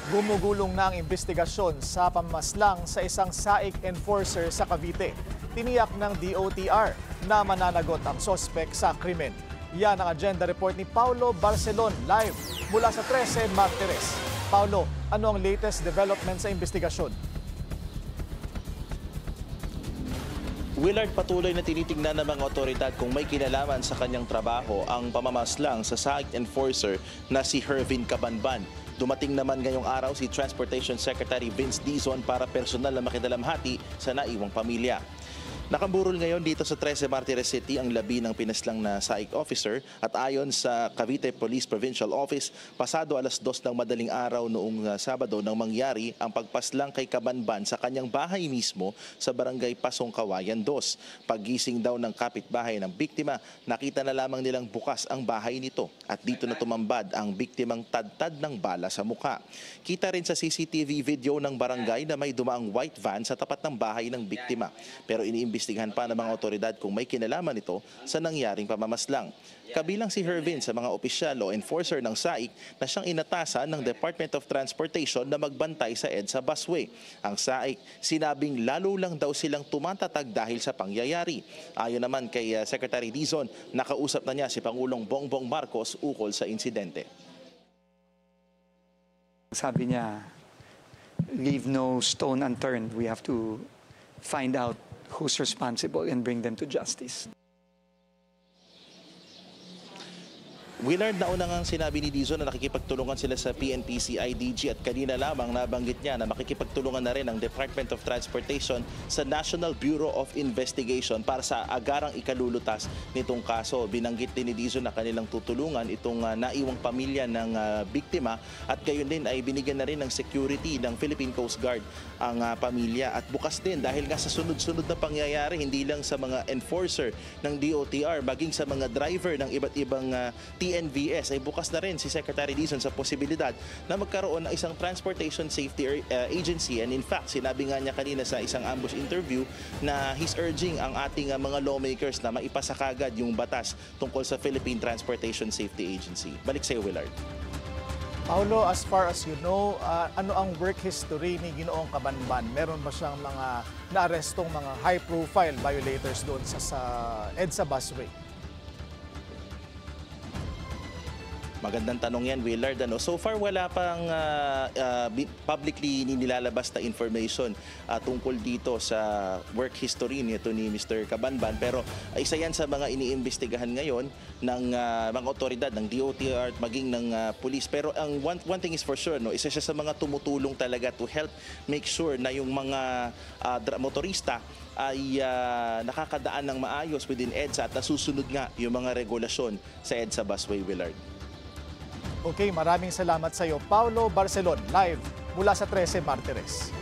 Gumugulong na ang investigasyon sa pamamaslang sa isang SAIC enforcer sa Cavite. Tiniyak ng DOTR na mananagot ang sospek sa krimen. Yan ang agenda report ni Paulo Barcelon live mula sa 13 Martires. Paulo, ano ang latest development sa investigasyon? Willard, patuloy na tinitingnan ng mga otoridad kung may kinalaman sa kanyang trabaho ang pamamaslang sa SAIC enforcer na si Hervin Cabanban. Dumating naman ngayong araw si Transportation Secretary Vince Dizon para personal na makidalamhati sa naiwang pamilya. Nakamburol ngayon dito sa 13 Martires City ang labi ng pinaslang na SAIC officer at ayon sa Cavite Police Provincial Office, pasado alas 2 ng madaling araw noong Sabado nang mangyari ang pagpaslang kay Cabanban sa kanyang bahay mismo sa barangay Pasong Kawayan 2. Paggising daw ng kapitbahay ng biktima, nakita na lamang nilang bukas ang bahay nito at dito na tumambad ang biktimang tadtad ng bala sa mukha. Kita rin sa CCTV video ng barangay na may dumaang white van sa tapat ng bahay ng biktima, pero iniimbestigahan pa ng mga otoridad kung may kinalaman ito sa nangyaring pamamaslang. Kabilang si Hervin sa mga opisyal o enforcer ng SAIC na siyang inatasan ng Department of Transportation na magbantay sa EDSA busway. Ang SAIC, sinabing lalo lang daw silang tumatatag dahil sa pangyayari. Ayon naman kay Secretary Dizon, nakausap na niya si Pangulong Bongbong Marcos ukol sa insidente. Sabi niya, leave no stone unturned. We have to find out who's responsible and bring them to justice. Willard, nauna ngang sinabi ni Dizon na nakikipagtulungan sila sa PNP, CIDG at kanina lamang nabanggit niya na makikipagtulungan na rin ang Department of Transportation sa National Bureau of Investigation para sa agarang ikalulutas nitong kaso. Binanggit din ni Dizon na kanilang tutulungan itong naiwang pamilya ng biktima at gayon din ay binigyan na rin ng security ng Philippine Coast Guard ang pamilya. At bukas din dahil nga sa sunod-sunod na pangyayari, hindi lang sa mga enforcer ng DOTR, maging sa mga driver ng iba't ibang TNVS ay bukas na rin si Secretary Dizon sa posibilidad na magkaroon ng isang Transportation Safety Agency. And in fact, sinabi nga niya kanina sa isang ambush interview na he's urging ang ating mga lawmakers na maipasa kagad yung batas tungkol sa Philippine Transportation Safety Agency. Balik sa iyo, Willard. Paulo, as far as you know, ano ang work history ni Ginoong Cabanban? Meron ba siyang mga naarestong mga high-profile violators doon sa EDSA busway? Magandang tanong yan, Willard. So far, wala pang publicly nilalabas na information tungkol dito sa work history nito ni Mr. Cabanban. Pero isa yan sa mga iniimbestigahan ngayon ng mga otoridad, ng DOTR at maging ng police. Pero ang one thing is for sure, no, isa siya sa mga tumutulong talaga to help make sure na yung mga motorista ay nakakadaan ng maayos within EDSA at nasusunod nga yung mga regulasyon sa EDSA busway, Willard. Okay, maraming salamat sa iyo, Paulo Barcelon, live mula sa 13 Martires.